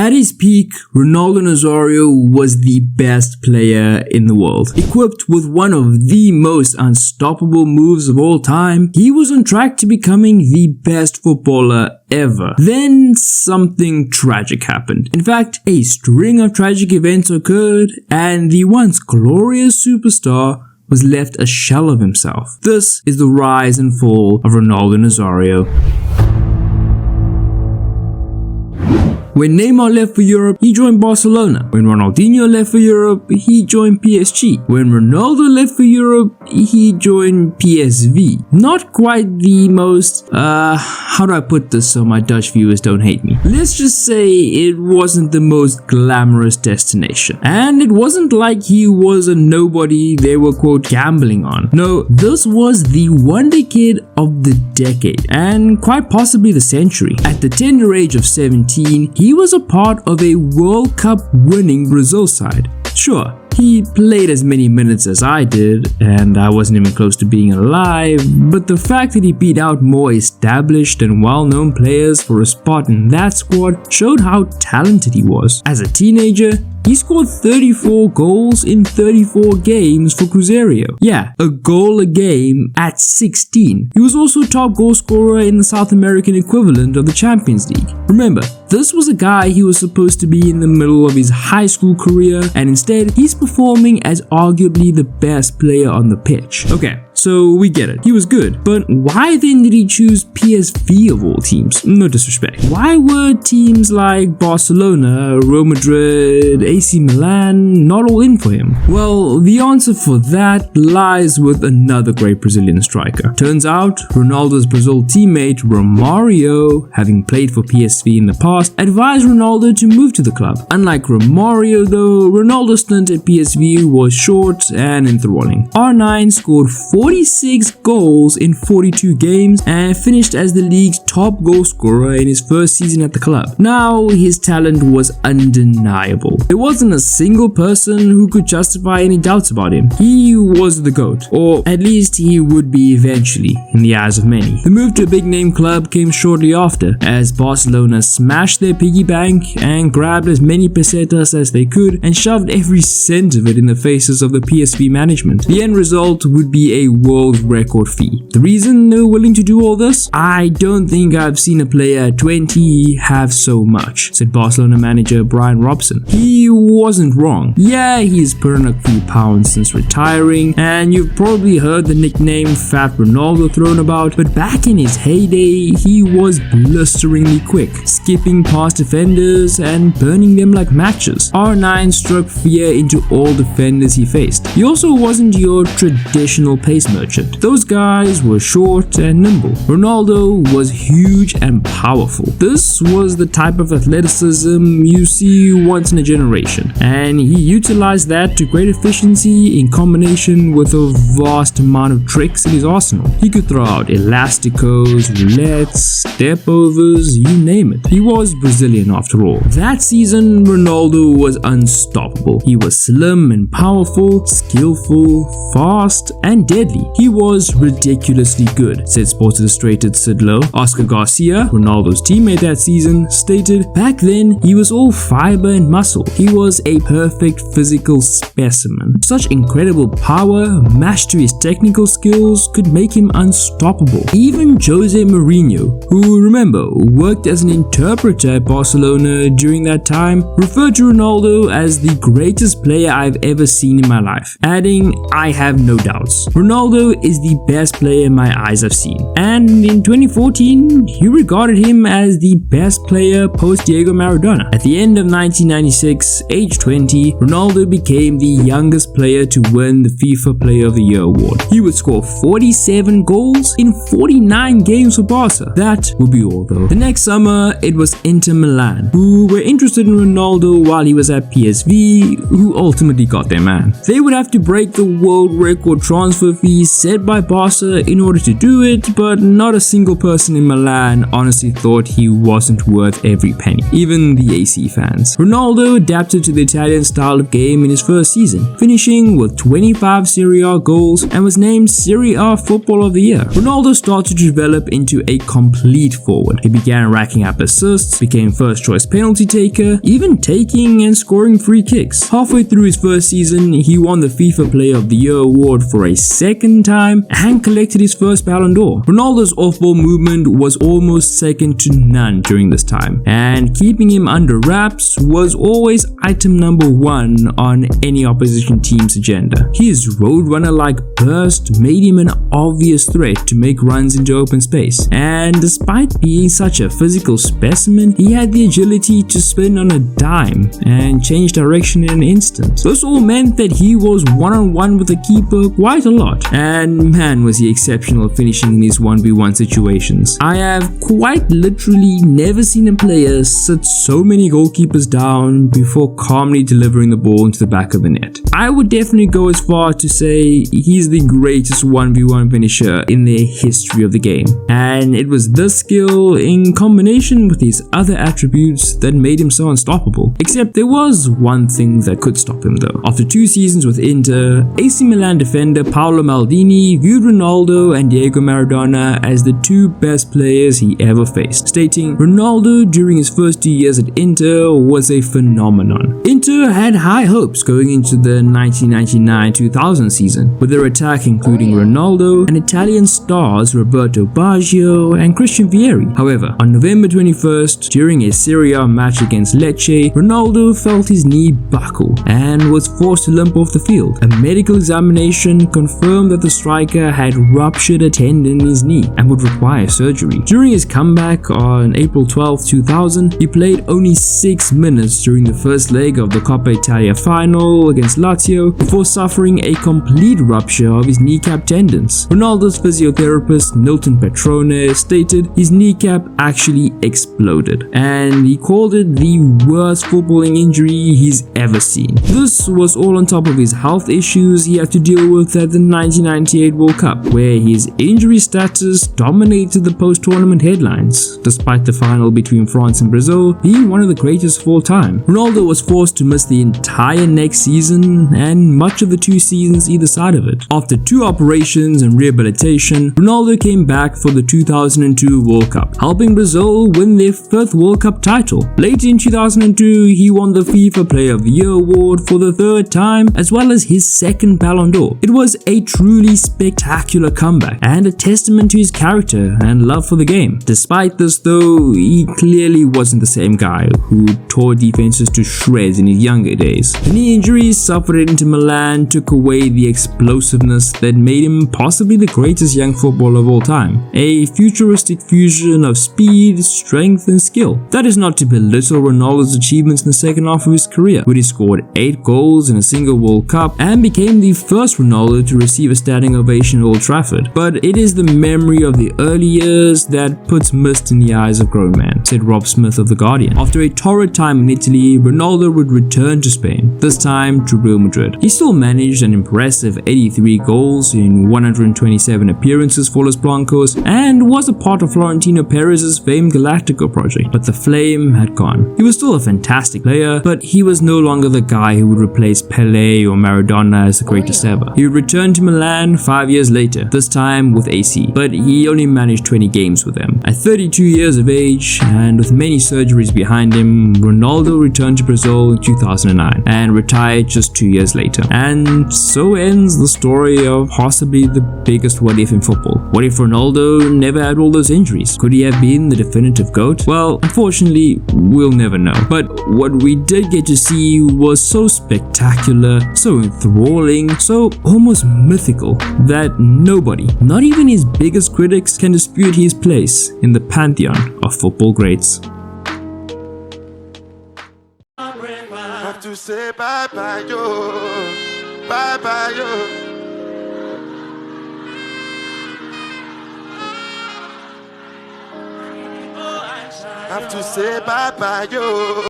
At his peak, Ronaldo Nazario was the best player in the world. Equipped with one of the most unstoppable moves of all time, he was on track to becoming the best footballer ever. Then something tragic happened. In fact, a string of tragic events occurred, and the once glorious superstar was left a shell of himself. This is the rise and fall of Ronaldo Nazario. When Neymar left for Europe, he joined Barcelona. When Ronaldinho left for Europe, he joined PSG. When Ronaldo left for Europe, he joined PSV. Not quite the most, how do I put this so my Dutch viewers don't hate me? Let's just say it wasn't the most glamorous destination. And it wasn't like he was a nobody they were quote gambling on. No, this was the wonder kid of the decade and quite possibly the century. At the tender age of 17, he was a part of a World Cup winning Brazil side. Sure, he played as many minutes as I did, and I wasn't even close to being alive, but the fact that he beat out more established and well-known players for a spot in that squad showed how talented he was. As a teenager, he scored 34 goals in 34 games for Cruzeiro. Yeah, a goal a game at 16. He was also top goal scorer in the South American equivalent of the Champions League. Remember, this was a guy he was supposed to be in the middle of his high school career, and instead he's performing as arguably the best player on the pitch. Okay, so we get it. He was good, but why then did he choose PSV of all teams? No disrespect. Why were teams like Barcelona, Real Madrid, AC Milan not all in for him? Well, the answer for that lies with another great Brazilian striker. Turns out, Ronaldo's Brazil teammate Romario, having played for PSV in the past, advised Ronaldo to move to the club. Unlike Romario though, Ronaldo's stint at PSV was short and enthralling. R9 scored 46 goals in 42 games and finished as the league's top goal scorer in his first season at the club. Now, his talent was undeniable. There wasn't a single person who could justify any doubts about him. He was the GOAT, or at least he would be eventually, in the eyes of many. The move to a big name club came shortly after, as Barcelona smashed their piggy bank and grabbed as many pesetas as they could and shoved every cent of it in the faces of the PSV management. The end result would be a world record fee. The reason they were willing to do all this? I don't think I've seen a player at 20 have so much, said Barcelona manager Brian Robson. He wasn't wrong. Yeah, he's put on a few pounds since retiring, and you've probably heard the nickname Fat Ronaldo thrown about, but back in his heyday, he was blisteringly quick, skipping past defenders and burning them like matches. R9 struck fear into all defenders he faced. He also wasn't your traditional pace merchant. Those guys were short and nimble. Ronaldo was huge and powerful. This was the type of athleticism you see once in a generation, and he utilized that to great efficiency in combination with a vast amount of tricks in his arsenal. He could throw out elasticos, roulettes, step overs, you name it. He was Brazilian after all. That season, Ronaldo was unstoppable. He was slim and powerful, skillful, fast, and deadly. He was ridiculously good, said Sports Illustrated Sid Lowe. Oscar Garcia, Ronaldo's teammate that season, stated, back then he was all fiber and muscle. He was a perfect physical specimen. Such incredible power matched to his technical skills could make him unstoppable. Even Jose Mourinho, who, remember, worked as an interpreter at Barcelona during that time, referred to Ronaldo as the greatest player I've ever seen in my life, adding, I have no doubts. Ronaldo is the best player my eyes have seen. And in 2014, he regarded him as the best player post Diego Maradona. At the end of 1996, age 20, Ronaldo became the youngest player to win the FIFA Player of the Year award. He would score 47 goals in 49 games for Barca. That would be all though. The next summer, it was Inter Milan, who were interested in Ronaldo while he was at PSV, who ultimately got their man. They would have to break the world record transfer fees set by Barca in order to do it, but not a single person in Milan honestly thought he wasn't worth every penny, even the AC fans. Ronaldo adapted to the Italian style of game in his first season, finishing finishing with 25 Serie A goals and was named Serie A Footballer of the Year. Ronaldo started to develop into a complete forward. He began racking up assists, became first choice penalty taker, even taking and scoring free kicks. Halfway through his first season, he won the FIFA Player of the Year award for a second time and collected his first Ballon d'Or. Ronaldo's off-ball movement was almost second to none during this time, and keeping him under wraps was always item number one on any opposition team's agenda. His roadrunner-like burst made him an obvious threat to make runs into open space, and despite being such a physical specimen, he had the agility to spin on a dime and change direction in an instant. This all meant that he was one-on-one with the keeper quite a lot, and man was he exceptional finishing in his 1v1 situations. I have quite literally never seen a player sit so many goalkeepers down before calmly delivering the ball into the back of the net. I would definitely go as far to say he's the greatest 1v1 finisher in the history of the game, and it was this skill in combination with his other attributes that made him so unstoppable. Except there was one thing that could stop him though. After 2 seasons with Inter, AC Milan defender Paolo Maldini viewed Ronaldo and Diego Maradona as the 2 best players he ever faced, stating Ronaldo during his first 2 years at Inter was a phenomenon. Inter had high hopes going into the 1999-2000 season, with their attack including Ronaldo and Italian stars Roberto Baggio and Christian Vieri. However, on November 21st, during a Serie A match against Lecce, Ronaldo felt his knee buckle and was forced to limp off the field. A medical examination confirmed that the striker had ruptured a tendon in his knee and would require surgery. During his comeback on April 12, 2000, he played only 6 minutes during the first leg of the Coppa Italia final against Lazio before suffering a complete rupture of his kneecap tendons. Ronaldo's physiotherapist Nilton Petrone stated his kneecap actually exploded, and he called it the worst footballing injury he's ever seen. This was all on top of his health issues he had to deal with at the 1998 World Cup, where his injury status dominated the post-tournament headlines, despite the final between France and Brazil being one of the greatest of all time. Ronaldo was forced to miss the entire next season and much of the 2 seasons either side of it. After 2 operations and rehabilitation, Ronaldo came back for the 2002 World Cup, helping Brazil win their 5th World Cup title. Later in 2002, he won the FIFA Player of the Year award for the 3rd time, as well as his 2nd Ballon d'Or. It was a truly spectacular comeback and a testament to his character and love for the game. Despite this though, he clearly wasn't the same guy who tore defenses to shreds in his younger days. The knee injuries suffered at Inter Milan took away the explosiveness that made him possibly the greatest young footballer of all time. A futuristic fusion of speed, strength and skill. That is not to belittle Ronaldo's achievements in the second half of his career, where he scored 8 goals in a single World Cup and became the first Ronaldo to receive a standing ovation at Old Trafford. But it is the memory of the early years that puts mist in the eyes of grown men, said Rob Smith of The Guardian. After a torrid time in Italy, Ronaldo would return to Spain, this time to Real Madrid. He still managed an impressive 83 goals in 127 appearances for Los Blancos and was a part of Florentino Perez's famed Galactico project, but the flame had gone. He was still a fantastic player, but he was no longer the guy who would replace Pelé or Maradona as the greatest ever. He would return to Milan 5 years later, this time with AC, but he only managed 20 games with them. At 32 years of age and with many surgeries behind him, Ronaldo returned to Brazil in 2009 and retired just 2 years later. And so ends the story of possibly the biggest what if in football. What if Ronaldo never had all those injuries? Could he have been the definitive GOAT? Well, unfortunately, we'll never know. But what we did get to see was so spectacular, so enthralling, so almost mythical that nobody, not even his biggest critics, can dispute his place in the pantheon of football greats. Have to say bye bye yo, bye bye yo. Have to say bye bye yo.